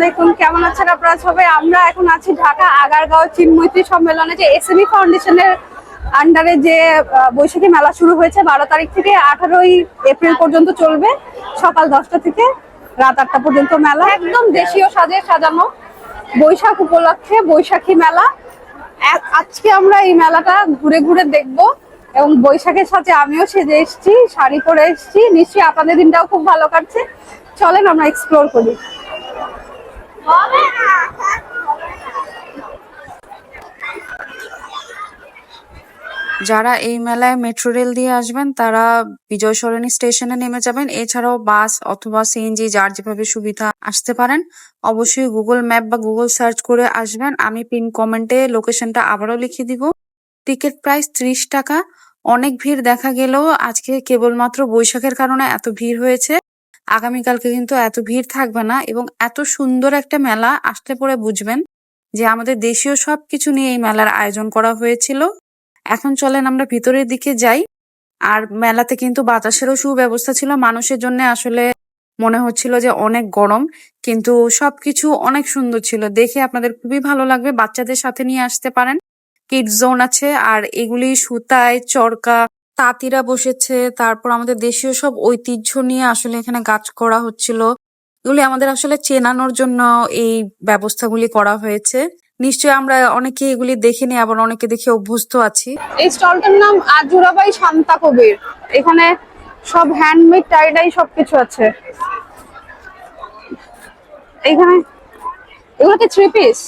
আলাইকুম, কেমন আছেন আপনারা সবাই? আমরা এখন আছি ঢাকা আগারগাঁও চিন্ময়ী সম্মেলনে, যে এসএমই ফাউন্ডেশনের আন্ডারে যে বৈশাখী মেলা শুরু হয়েছে 12 তারিখ থেকে 18ই এপ্রিল পর্যন্ত চলবে। সকাল 10টা থেকে রাত 8টা পর্যন্ত মেলা, একদম দেশীয় সাজে সাজানো। বৈশাখ উপলক্ষে বৈশাখী মেলা। আজকে আমরা এই মেলাটা ঘুরে ঘুরে দেখবো এবং বৈশাখের সাথে আমিও সেজে এসেছি, শাড়ি পরে এসেছি। নিশ্চয়ই আপনাদের দিনটাও খুব ভালো কাটছে। চলেন আমরা এক্সপ্লোর করি। যারা এই মেলায় মেট্রো রেল দিয়ে আসবেন তারা বিজয় সরণি স্টেশনে নেমে যাবেন। এছাড়াও বাস অথবা সিএনজি যার যেভাবে সুবিধা আসতে পারেন। অবশ্যই গুগল ম্যাপ বা গুগল সার্চ করে আসবেন। আমি পিন কমেন্টে লোকেশনটা আবারও লিখে দিব। টিকিট প্রাইস 30 টাকা। অনেক ভিড় দেখা গেলেও আজকে কেবলমাত্র বৈশাখের কারণে এত ভিড় হয়েছে। আগামীকালকে কিন্তু এত ভিড় থাকবে না, এবং এত সুন্দর একটা মেলা আসলে পরে বুঝবেন যে আমাদের দেশীয় সবকিছু নিয়ে এই মেলার আয়োজন করা হয়েছিল। এখন চলেন আমরা ভিতরের দিকে যাই। আর মেলাতে কিন্তু বাতাসেরও সুব্যবস্থা ছিল। মানুষের জন্য আসলে মনে হচ্ছিল যে অনেক গরম, কিন্তু সবকিছু অনেক সুন্দর ছিল। দেখে আপনাদের খুবই ভালো লাগবে। বাচ্চাদের সাথে নিয়ে আসতে পারেন। কিডস জোন আছে, আর এগুলি সুতায় চরকা তাঁতিরা বসেছে। তারপর আমাদের দেশীয় সব ঐতিহ্য নিয়ে আসলে এখানে কাজ করা হচ্ছিল। এগুলি আমাদের আসলে চেনানোর জন্য এই ব্যবস্থাগুলি করা হয়েছে। নিশ্চয়ই আমরা অনেকে এগুলি দেখিনি, আবার অনেকে দেখে অভ্যস্ত আছি। এই স্টলটার নাম আজুরাবাই শান্তা কবির। এখানে সব হ্যান্ডমেড টাইডাই সবকিছু আছে। এখানে এগুলো কি 3 পিস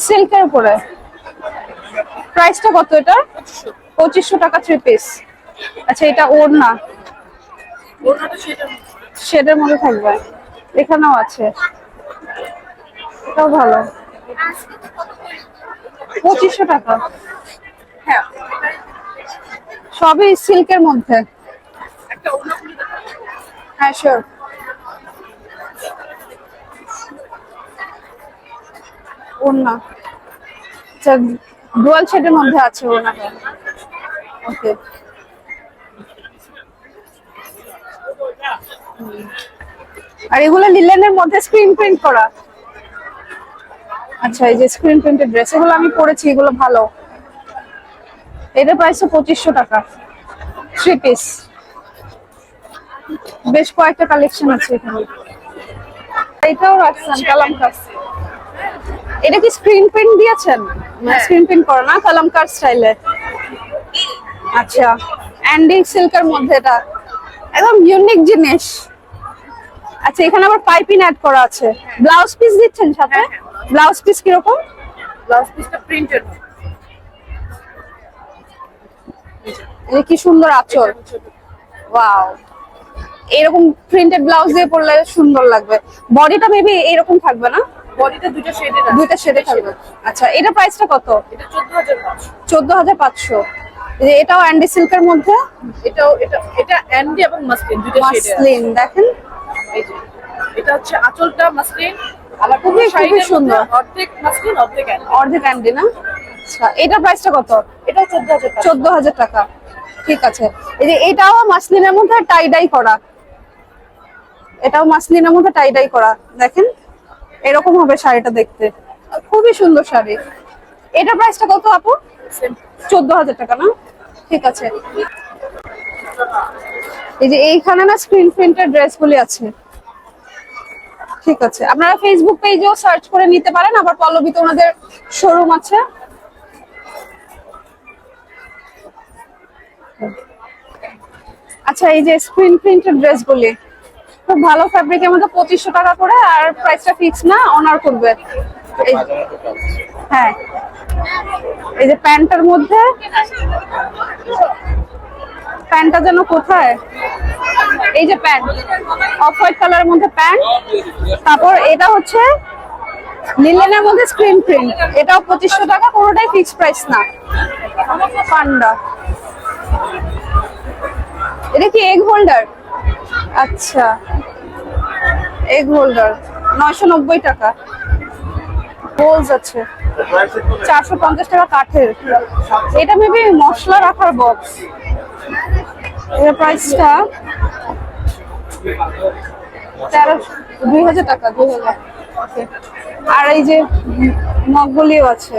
সিল্কের উপরে? প্রাইসটা কত এটা? 2500 টাকা 3 পিস। আচ্ছা, এটা ওড়না, শেডের মধ্যে থাকবে। এখানেও আছে, এটাও ভালো। 2500 টাকা। হ্যাঁ, সবই সিল্কের মধ্যে। হ্যাঁ, শিওর। ওড়না আচ্ছা, ডুয়াল শেডের মধ্যে আছে ওড়নাটা। ওকে, আর এগুলো লিলেনের মধ্যে স্ক্রিন প্রিন্ট করা। আচ্ছা, এই যে স্ক্রিন প্রিন্টেড ড্রেস, এগুলো আমি পরেছি, এগুলো ভালো। এটার প্রাইস 2500 টাকা 3 পিস। বেশ কয়েকটা কালেকশন আছে এখানে। এটাও রাখছেন কালামকারী। এটা কি স্ক্রিন প্রিন্ট দিয়েছেন? স্ক্রিন প্রিন্ট করা না, কালামকারী স্টাইলে। আচ্ছা, অ্যান্ডি সিল্কের মধ্যে, এটা একদম ইউনিক জিনিস। আচ্ছা, এখানে আবার পাইপিং অ্যাড করা আছে। ব্লাউজ পিস দিচ্ছেন সাথে? ব্লাউজ পিস কিরকম? ব্লাউজ পিসটা প্রিন্টেড। এই কি সুন্দর আঁচল। ওয়াও, এরকম প্রিন্টেড ব্লাউজ দিয়ে পরলে সুন্দর লাগবে। বডিটা মেবি এরকম থাকবে না? বডিটা দুটো শেডে থাকবে। আচ্ছা, এটা প্রাইসটা কত? এটা 14500। 14500। এটাও অ্যান্ডি সিল্কের মধ্যে। এটা অ্যান্ডি এবং মাসলিন দুটো শেডে আছে। মাসলিন দেখেন, এই যে এটা হচ্ছে আঁচলটা মাসলিন, আবার খুবই সুন্দর। অর্ধেক মাসলিন অর্ধেক অ্যান্ডি। অর্ধেক অ্যান্ডি না? আচ্ছা, এটা প্রাইসটা কত? এটা 14000 টাকা। 14000 টাকা। ঠিক আছে। এই যে এটাও মাসলিনের মধ্যে টাই ডাই করা। এটাও মাসলিনের মধ্যে টাই ডাই করা। দেখেন এরকম হবে শাড়িটা দেখতে, খুবই সুন্দর শাড়ি। এটা প্রাইসটা কত আপু? 14000 টাকা না? ঠিক আছে। এই যে এইখানে না স্ক্রিন প্রিন্টেড ড্রেসগুলি আছে। ঠিক আছে, আপনারা ফেসবুক পেজেও সার্চ করে নিতে পারেন, আবার পল্লবীতে ওনাদের শোরুম আছে। আচ্ছা, এই যে স্ক্রিন প্রিন্টেড ড্রেসগুলি খুব ভালো ফ্যাব্রিকের মধ্যে 2500 টাকা করে, আর প্রাইসটা ফিক্স না, অনার করবে। হ্যাঁ, এই যে প্যান্টের মধ্যে, প্যান্টটা যেন কোথায়, এই যে প্যান্ট অফ হোয়াইট কালারের মধ্যে প্যান্ট। তারপর এটা হচ্ছে লিলেনের মধ্যে স্ক্রিন প্রিন্ট, এটাও 2500 টাকা, কোনোটাই ফিক্স প্রাইস না। পান্ডা, এটা কি এগ হোল্ডার? আচ্ছা, এগ হোল্ডার 990 টাকা। হোলস আছে 450 টাকা কাঠের। এটা মেবি মশলা রাখার বক্স। এর প্রাইসটা 2000 টাকা। 2000 Okay. আর এই যে মগগুলিও আছে।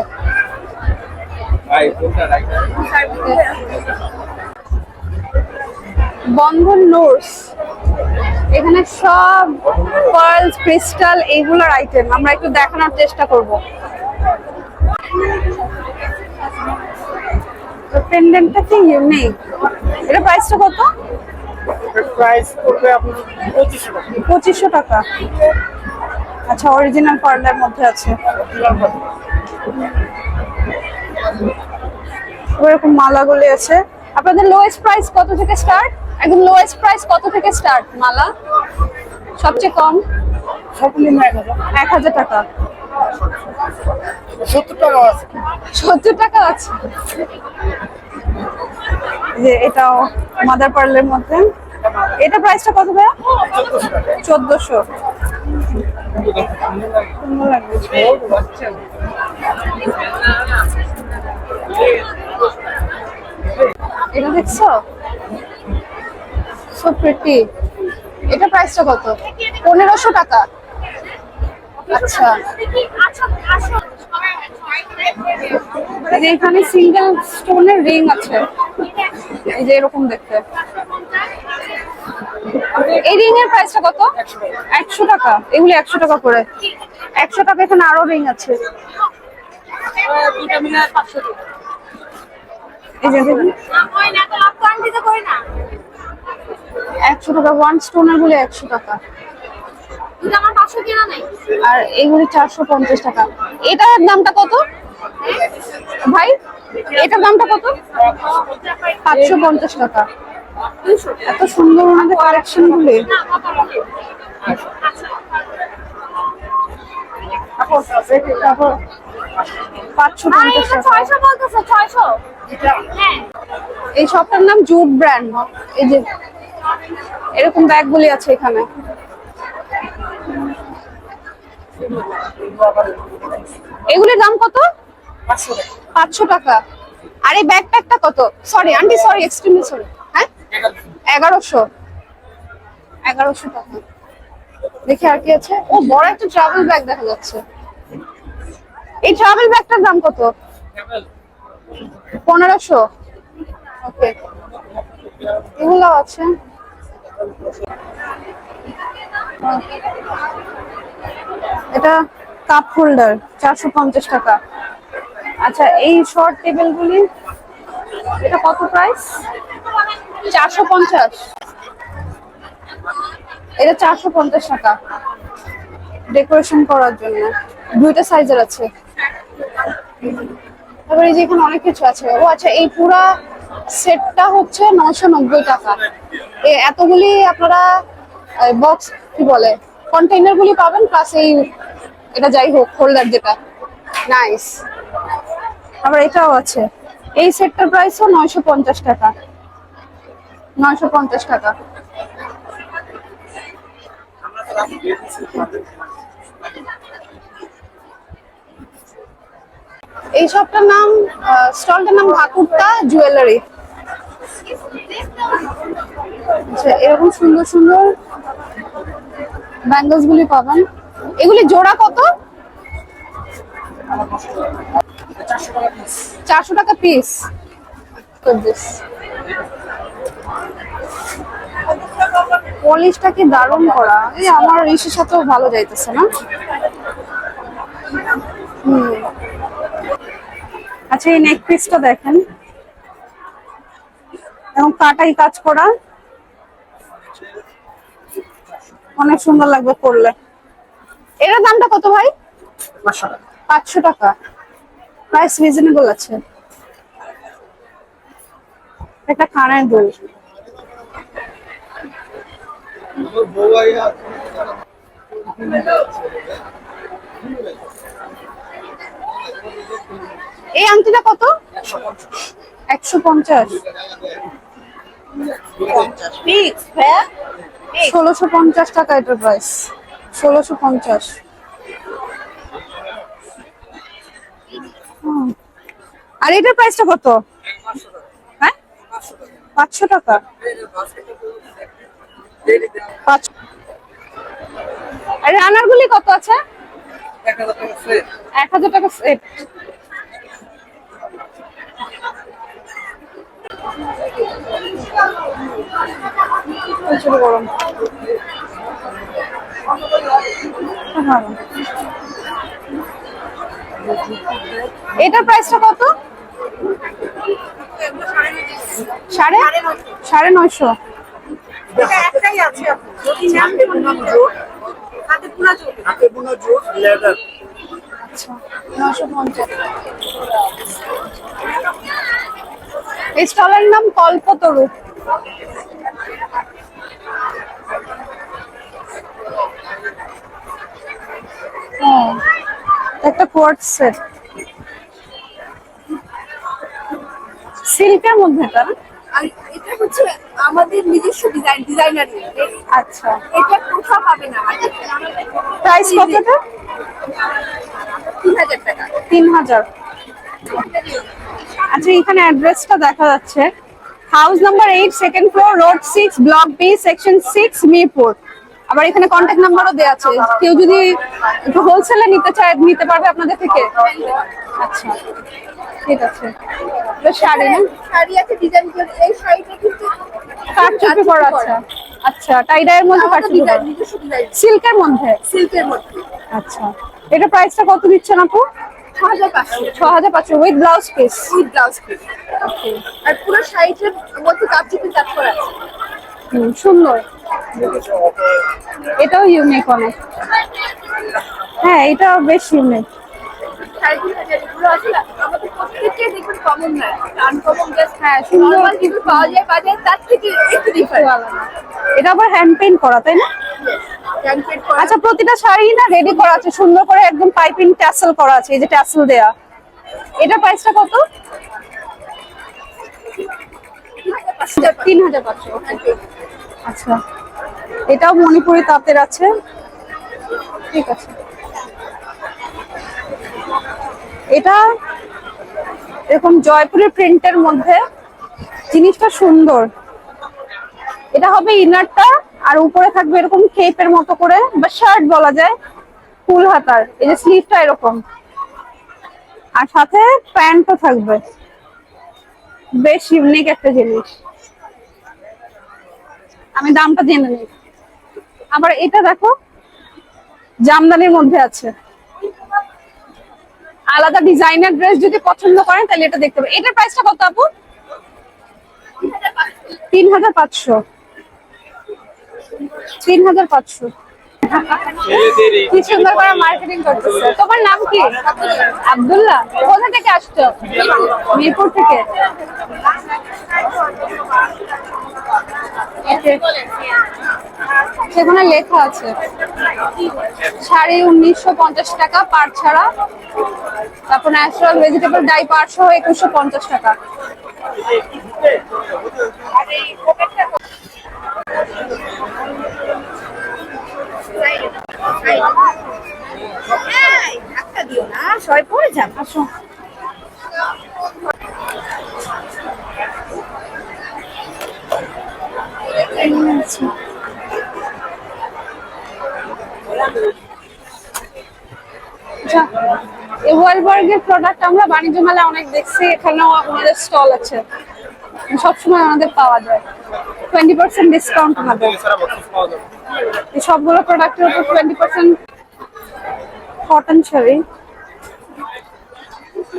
বন্ধন নোটস, এখানে সব পার্লস, ক্রিস্টাল এইগুলোর আইটেম আমরা একটু দেখানোর চেষ্টা করব। পেন্ডেন্টটা কি ইউনিক, এটা প্রাইসটা কত? প্রাইস করবে আপনার 2500 টাকা। 2500 টাকা। আচ্ছা, অরিজিনাল পার্লের মধ্যে আছে। এরকম মালাগুলি আছে। আপনাদের লোয়েস্ট প্রাইস কত থেকে স্টার্ট? একদম লোয়েস্ট প্রাইস কত থেকে স্টার্ট মালা? সবচেয়ে কম সর্বনিম্ন 1000 টাকা। 70 টাকা আছে। 70 টাকা আছে। যে এটাও মাদার পার্লের মধ্যে, এটা প্রাইসটা কত ভাইয়া? 1400। সুন্দর লাগবে। এটা দেখছো, সো প্রিটি। এটা প্রাইসটা কত? 1500 টাকা। আচ্ছা, এই যে এখানে সিঙ্গেল স্টোনের রিং আছে, এই যে এরকম দেখতে। এই রিং এর প্রাইসটা কত? 100 টাকা। এগুলি 100 টাকা করে। 100 টাকা। এখানে আরো রিং আছে, এই যে দেখুন 100 টাকা। ওয়ান স্টোনের গুলি 100 টাকা। আর এগুলি 450 টাকা। এটার দামটা কত ভাই? এটার দামটা কত? 550 টাকা। এত সুন্দর ওনাদের কালেকশন গুলি। তারপর 550 টাকা। এই শপটার নাম জুট ব্র্যান্ড। এই যে এরকম ব্যাগগুলি আছে এখানে। এগুলির দাম কত? 500 টাকা। আর এই ব্যাকপ্যাকটা কত? Sorry aunty, sorry, extremely sorry. হ্যাঁ, 1100 টাকা। দেখি আর কি আছে। ও, বড় একটা ট্রাভেল ব্যাগ দেখা যাচ্ছে। এই ট্রাভেল ব্যাগটার দাম কত? 1500। ওকে, এগুলো আছে। এটা কাপ হোল্ডার, 450 টাকা। আচ্ছা, এই শর্ট টেবিল গুলি, এটা কত প্রাইস? 450। এটা 450 টাকা ডেকোরেশন করার জন্য। দুইটা সাইজের আছে। তারপরে এই যে এখানে অনেক কিছু আছে। ও আচ্ছা, এই পুরা সেটটা হচ্ছে 990 টাকা। এতগুলি আপনারা বক্স কি বলে কন্টেইনার গুলি পাবেন, প্লাস এই এটা যাই হোক হোল্ডার যেটা নাইস। আবার এটাও আছে। এই সেটটার প্রাইসও 950 টাকা। 950 টাকা। এই শপটার নাম, স্টলটার নাম ভাকুরটা জুয়েলারি। আচ্ছা, এরকম সুন্দর সুন্দর ব্যাঙ্গলস গুলি পাবেন। এগুলি জোড়া কত? 400 টাকা পিস। পলিশটা কি দারুণ করা। এই আমার ইসের সাথেও ভালো যাইতেছে না। আচ্ছা, এই নেক পিসটা দেখেন, এবং কাটাই কাজ করা, অনেক সুন্দর লাগবে পরলে। এর দামটা কত ভাই? 500 টাকা। প্রাইস রিজনেবল আছে। একটা কানের দুল। এই আংটিটা কত? 150। 1650 টাকা এটার প্রাইস। 1650। আর এটার প্রাইসটা কত? হ্যাঁ, 500 টাকা। 5। আর রানার গুলি কত আছে? 1000 টাকা সেট। 1000 টাকা সেট। প্রচুর গরম। এটার প্রাইসটা কত? 950। একটাই আছে আপু, যদি নেন হাতে বোনা জোট লেদার। আচ্ছা 950। এই স্টলের নাম কল্পতরু। একটা কোয়ার্টজ সেট, সিল্কের মধ্যে এটা না? আর এটা হচ্ছে আমাদের নিজস্ব ডিজাইনারই। আচ্ছা, এটা কোথাও পাবে না। প্রাইস কতটা? 3000 টাকা। 3000। আচ্ছা, এখানে অ্যাড্রেসটা দেখা যাচ্ছে, house number 8, second floor, road 6, block B, section 6, Mirpur. আবার এখানে কন্ট্যাক্ট নাম্বারও দেওয়া আছে, কেউ যদি একটু হোলসেলে নিতে চায় নিতে পারবে আপনাদের থেকে। আচ্ছা ঠিক আছে। এটা শাড়ি না? শাড়ি আছে ডিজাইন করে, এই শাড়িটা কিন্তু কাটচুপি করা আছে। আচ্ছা, টাইডাইয়ের মধ্যে কাটচুপি করা, নিজস্ব ডিজাইন, সিল্কের মধ্যে। সিল্কের মধ্যে। আচ্ছা, এটা প্রাইসটা কত দিচ্ছেন আপু? 6500 6500 with blouse piece. With blouse piece. আর পুরো শাড়িটার মধ্যে কাপচিপি কাজ করা আছে। সুন্দর। এটাও ইউনিক অনেক। হ্যাঁ, এটা বেশ ইউনিক। শাড়িগুলো যেগুলো আছে না, আমাদের প্রত্যেকটাই দেখুন কমন নয়, আনকমন জাস্ট। হ্যাঁ, সুন্দর। নরমাল কিছু পাওয়া যায় বাজারে, তার থেকে একটু ডিফারেন্ট। এটা আবার হ্যান্ড পেইন্ট করা, তাই না? ক্যানপেট করা। আচ্ছা, প্রতিটা শাড়ি না রেডি করা আছে সুন্দর করে, একদম পাইপিং ট্যাসেল করা আছে, এই যে ট্যাসেল দেয়া। এটা প্রাইসটা কত? 3500। আচ্ছা, এটাও মণিপুরি তাঁতের আছে। ঠিক আছে, এটা এরকম জয়পুরের প্রিন্টের মধ্যে, জিনিসটা সুন্দর। এটা হবে ইনারটা, আর উপরে থাকবে এরকম কেপের মতো করে, বা শার্ট বলা যায়, ফুল হাতার। এই যে স্লিভটা এরকম, আর সাথে প্যান্টও থাকবে। বেশ ইউনিক একটা জিনিস। আমি দামটা জেনে নিই। আবার এটা দেখো, জামদানির মধ্যে আছে। আলাদা ডিজাইনার ড্রেস যদি পছন্দ করেন তাহলে এটা দেখতে পাবেন। এটার প্রাইসটা কত আপু? 3500। 3500। কি সুন্দর করে মার্কেটিং করতেছে। তোমার নাম কি? আব্দুল্লাহ। কোথা থেকে আসছো? মিরপুর থেকে। সেখানে লেখা আছে শাড়ি 1950 টাকা পার ছাড়া, তারপর ন্যাচারাল ভেজিটেবল ডাই পার সহ 2150 টাকা। একটা দিও না, সবাই পরে যান। আসো। ওয়ালবার্গের প্রোডাক্ট আমরা বাণিজ্য মেলায় অনেক দেখছি, এখানেও আমাদের স্টল আছে, সবসময় আমাদের পাওয়া যায়। 20% ডিসকাউন্ট আমাদের এই সবগুলো প্রোডাক্টের উপর 20%। কটন শাড়ি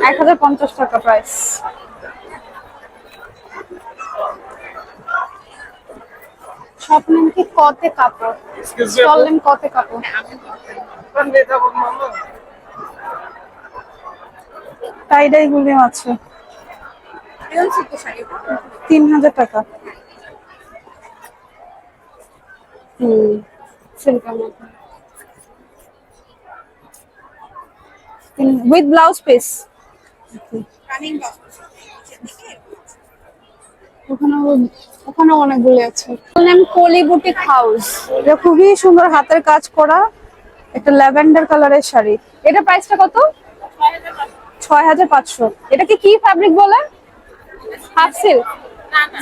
1050 টাকা প্রাইস। শপ নেম কি কতে কাপড়, স্টল নেম কতে কাপড়। টাইডাই গুলি আছে 3000 টাকা। সিল্কের মধ্যে উইথ ব্লাউজ পিস। ওখানে অনেকগুলি আছে। নেম কলি বুটিক হাউস। এটা খুবই সুন্দর হাতের কাজ করা একটা ল্যাভেন্ডার কালারের শাড়ি। এটা প্রাইসটা কত? 6500। এটাকে কি ফ্যাব্রিক বলে? Half silk,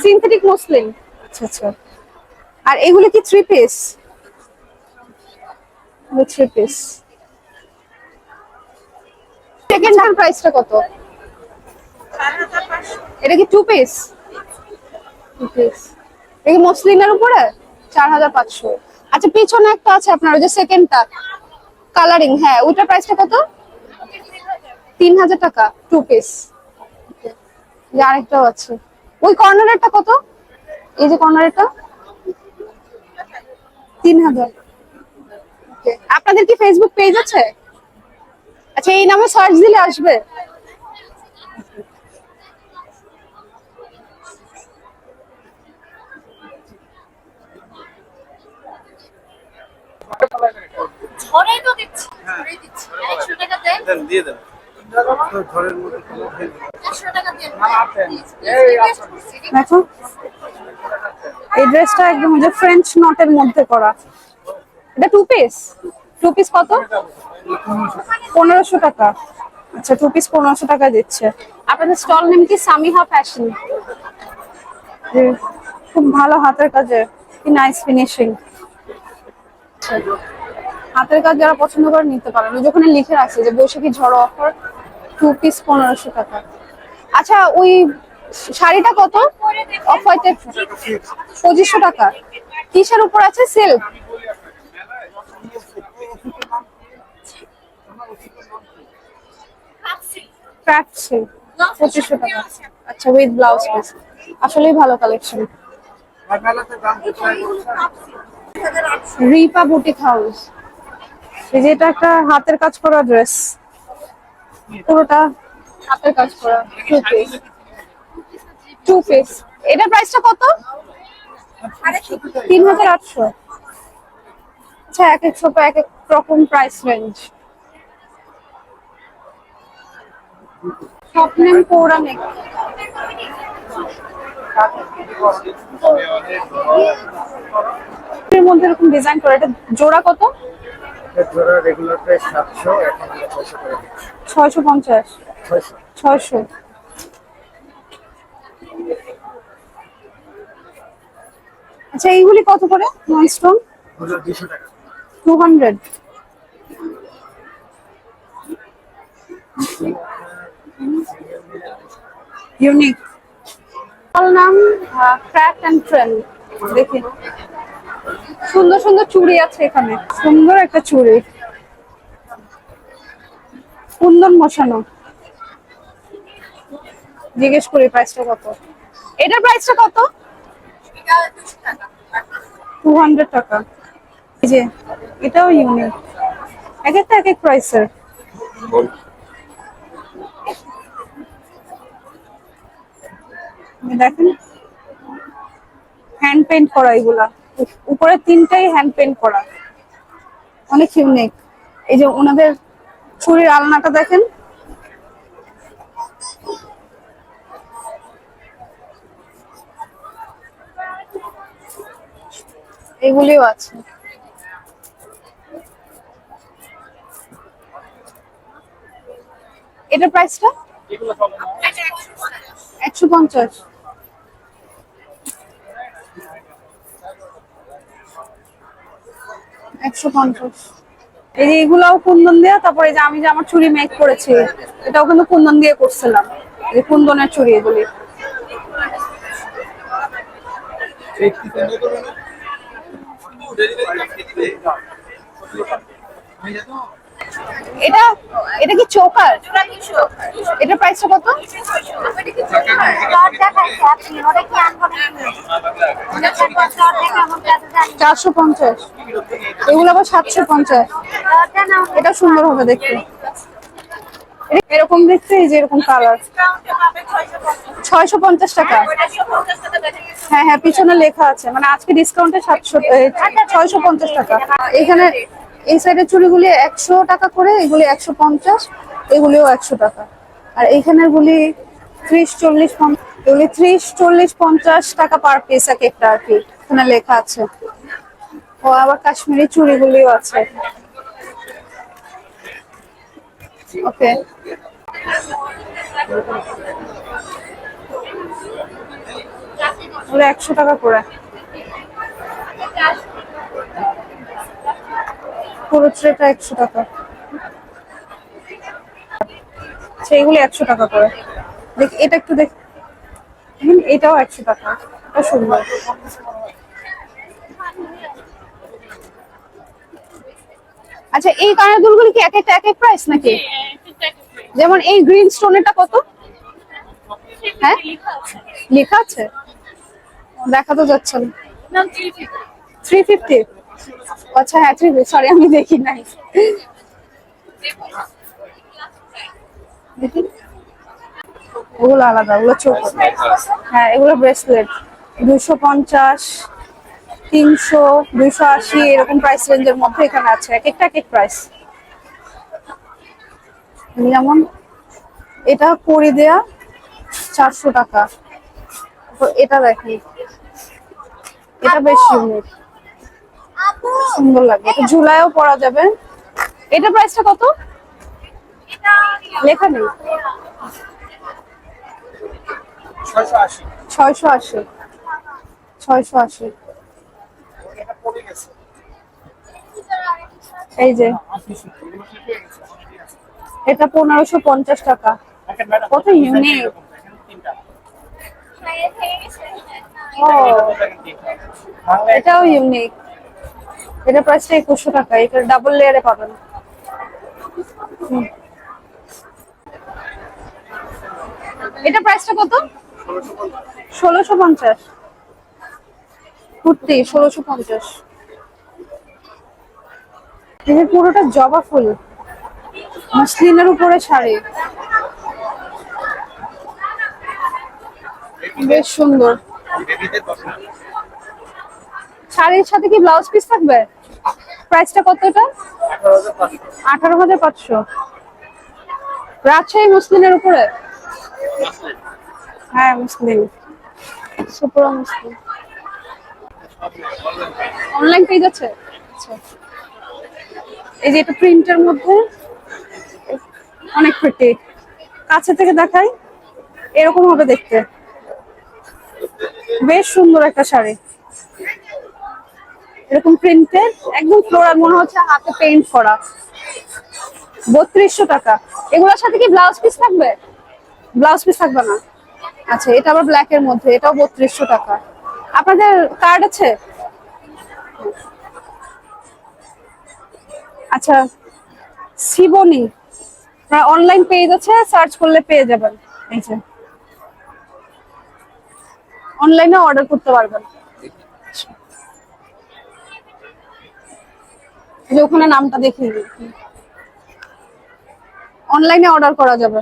synthetic muslin. আচ্ছা আচ্ছা। আর এগুলো কি থ্রি পিস? থ্রি পিস সেকেন্ডের প্রাইসটা কত? এটা কি 2 পিস? 2 পিস। এটা কি মসলিনের উপরে? 4500। আচ্ছা পিছনে একটা আছে আপনার ওই যে সেকেন্ডটা কালারিং, হ্যাঁ ওইটার প্রাইসটা কত? 3000 টাকা 2 পিস। আরেকটাও আছে। ওই কর্নারেরটা কত? এই যে কর্নারেরটা 3000। আপনাদের কি ফেসবুক পেজ আছে? আচ্ছা এই নামে সার্চ দিলে আসবে। ঝড়েই তো দিচ্ছি, ঝড়েই দিচ্ছি। 100 টাকা দেন, দেন দিয়ে দেন তো ঘরের মধ্যে কোনো help নেই। 100 টাকা দেন। দেখো এই ড্রেসটা একদম যে ফ্রেঞ্চ নটের মধ্যে করা। এটা 2 পিস। 2 পিস কত? 1500 টাকা। আচ্ছা 2 পিস 1500 টাকা দিচ্ছে। আপনাদের স্টল নেম কি? সামিহা ফ্যাশন। খুব ভালো হাতের কাজে, কি নাইস ফিনিশিং। হাতের কাজ যারা পছন্দ করে নিতে পারেন। ওই যেখানে লিখে রাখছে যে বৈশাখী ঝড় অফার 2 পিস 1500 টাকা। আচ্ছা ওই শাড়িটা কত? অফ হোয়াইট 2500 টাকা। কিসের উপর আছে? সিল্ক। ক্রাফট সিল্ক 2500 টাকা। আচ্ছা উইথ ব্লাউজ পিস। আসলেই ভালো কালেকশন। আর মেলাতে দাম কোথায় বলছেন? Ripa boutique house. এই যে এটা একটা হাতের কাজ করা ড্রেস, পুরোটা হাতের কাজ করা। 2 পিস। 2 পিস। এটার প্রাইসটা কত? 3800। আচ্ছা এক এক ছোট এক এক রকম প্রাইস রেঞ্জ। স্বপ্নেম পৌরাণিক। এর মধ্যে এরকম ডিজাইন করে। এটা জোড়া কত? এর জোড়া রেগুলার প্রাইস 700, এখন 600 করে দিচ্ছি। 650। 600। 600। আচ্ছা এইগুলি কত করে? নন স্টোন ওগুলো 200 টাকা। 200। ইউনিক। নাম ক্র্যাক এন্ড ট্রেন্ড। দেখি সুন্দর সুন্দর চুড়ি আছে এখানে। সুন্দর একটা চুড়ি, কুন্দন মশানো। জিজ্ঞেস করি প্রাইসটা কত। এটার প্রাইসটা কত? 200 টাকা। এই যে এটাও ইউনিক, এক একটা এক এক প্রাইসের। দেখেন হ্যান্ড পেইন্ট করা এগুলা, উপরে 3টাই হ্যান্ড পেইন্ট করা, অনেক ইউনিক। এই যে ওনাদের চুড়ির আলনাটা দেখেন, এগুলিও আছে। এটার প্রাইসটা 150। এই যে এগুলাও কুন্দন দেয়া। তারপরে যে আমি যে আমার চুড়ি মেক করেছি এটাও কিন্তু কুন্দন দিয়ে করছিলাম। এই কুন্দনের চুড়ি এগুলি। এটা এটা কি চোকার? এটার প্রাইসটা কত? 450। এগুলো আবার 750। এটা সুন্দর হবে দেখতে, এরকম দেখতে। এই যে এরকম কালার 650 টাকা। হ্যাঁ হ্যাঁ পিছনে লেখা আছে, মানে আজকে ডিসকাউন্টে 650 টাকা। এখানে এই সাইডের চুড়িগুলি 100 টাকা করে, এগুলি 150, এগুলিও 100 টাকা। আর এইখানের গুলি 30, 40, 50, এগুলি 30, 40, 50 টাকা পার পিস এক একটা আর কি এখানে লেখা আছে। ও আবার কাশ্মীরি চুড়িগুলিও আছে। ওকে ওগুলো 100 টাকা করে। পুরো ট্রেটা 100 টাকা। আচ্ছা এগুলো 100 টাকা করে। দেখ এটা একটু দেখ, এটাও 100 টাকা, এটা সুন্দর। আচ্ছা এই কানের দুলগুলি কি এক একটা এক এক প্রাইস নাকি? যেমন এই গ্রিন স্টোনেরটা কত? হ্যাঁ লেখা আছে, দেখা তো যাচ্ছে না। 350। আচ্ছা হ্যাঁ 350, সরি আমি দেখি নাই। দেখি ওগুলো আলাদা, ওগুলো চোখ। হ্যাঁ এগুলো ব্রেসলেট 250, 300, 280 এরকম প্রাইস রেঞ্জের মধ্যে এখানে আছে, এক একটা এক এক প্রাইস। যেমন এটা করি দেয়া 400 টাকা। এটা দেখেন, এটা বেশ ইউনিক, সুন্দর লাগে, এটা ঝুলায়ও পরা যাবে। এটা প্রাইসটা কত লেখা নেই? 680। 680, 680। এই যে এটা 1550 টাকা, কত ইউনিক। ও এটাও ইউনিক, এটা প্রাইসটা 2100 টাকা, এটা ডাবল লেয়ারে পাবেন। এটা প্রাইসটা কত? 1650। কুর্তি 1650। এই পুরোটা জবা ফুল, মসলিনের উপরে শাড়ি, বেশ সুন্দর। শাড়ির সাথে কি ব্লাউজ পিস থাকবে? প্রাইসটা কত এটা? 18,500। রাজশাহী মসলিনের উপরে, হ্যাঁ মুসলিম, সুপুরা মুসলিম। অনলাইন পেজ আছে? আচ্ছা এই যে এটা প্রিন্টের মধ্যে অনেক প্রিটি, কাছে থেকে দেখাই, এরকম হবে দেখতে, বেশ সুন্দর একটা শাড়ি, এরকম প্রিন্টেড, একদম ফ্লোরাল, মনে হচ্ছে হাতে পেইন্ট করা। 3200 টাকা। এগুলোর সাথে কি ব্লাউজ পিস থাকবে? ব্লাউজ পিস থাকবে না। আচ্ছা এটা আবার ব্ল্যাক এর মধ্যে, এটাও 3200 টাকা। আপনাদের কার্ড আছে? আচ্ছা শিবনী, অনলাইন পেজ আছে, সার্চ করলে পেয়ে যাবেন। এই যে অনলাইনে অর্ডার করতে পারবেন, এই যে ওখানে নামটা দেখিয়ে দিই, অনলাইনে অর্ডার করা যাবে।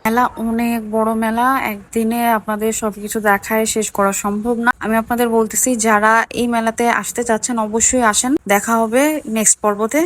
মেলা অনেক বড় মেলা, একদিনে আপনাদের সবকিছু দেখায় শেষ করা সম্ভব না। আমি আপনাদের বলতেছি যারা এই মেলাতে আসতে চাচ্ছেন অবশ্যই আসেন, দেখা হবে নেক্সট পর্বতে।